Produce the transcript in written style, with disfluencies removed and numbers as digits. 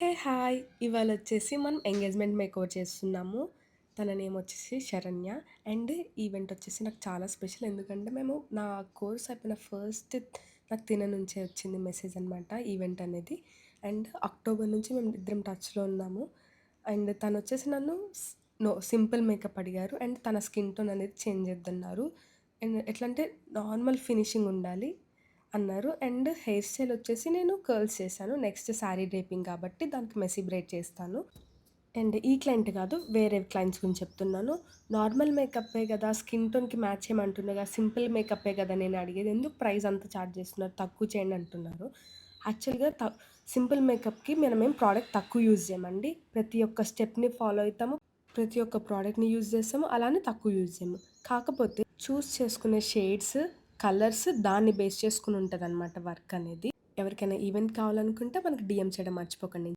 Hey hi! ఇవాళొచ్చేసి మనం engagement makeover చేస్తున్నాము. తన నేమ్ వచ్చేసి శరణ్య. అండ్ ఈవెంట్ వచ్చేసి నాకు చాలా స్పెషల్. ఎందుకంటే నా కోర్స్ అయిపోయిన ఫస్ట్ నాకు తిన నుంచే వచ్చింది మెసేజ్ అనమాట ఈవెంట్ అనేది. అండ్ అక్టోబర్ నుంచి మేము ఇద్దరం టచ్‌లో ఉన్నాము. అండ్ తనొచ్చేసి నన్ను సింపుల్ మేకప్ అడిగారు. అండ్ తన స్కిన్ టోన్ అనేది చేంజ్ చేద్దన్నారు. అండ్ ఎట్లంటే నార్మల్ ఫినిషింగ్ ఉండాలి అన్నారు. అండ్ హెయిర్ స్టైల్ వచ్చేసి నేను కర్ల్స్ చేశాను. నెక్స్ట్ శారీ డ్రేపింగ్ కాబట్టి దానికి మెస్సీ బ్రైడ్ చేస్తాను. అండ్ ఈ క్లయింట్ కాదు, వేరే క్లయింట్స్ గురించి చెప్తున్నాను. నార్మల్ మేకప్పే కదా! స్కిన్ టోన్‌కి మ్యాచ్ చేయమంటున్నారు కదా! సింపుల్ మేకప్పే కదా నేను అడిగేది. ఎందుకు ప్రైస్ అంత చార్జ్ చేస్తున్నారు? తక్కువ చేయండి అంటున్నారు. యాక్చువల్‌గా సింపుల్ మేకప్‌కి మనమేం ప్రోడక్ట్ తక్కువ యూజ్ చేయమండి. ప్రతి ఒక్క స్టెప్‌ని ఫాలో అయితాము. ప్రతి ఒక్క ప్రోడక్ట్‌ని యూజ్ చేస్తాము. అలానే తక్కువ యూజ్ చేయము. కాకపోతే చూజ్ చేసుకునే షేడ్స్, కలర్స్ దాన్ని బేస్ చేసుకొని ఉంటదనమాట వర్క్ అనేది. ఎవరికైనా ఈవెంట్ కావాలనుకుంటే మనకి డీఎం చేయడం మర్చిపోకండి.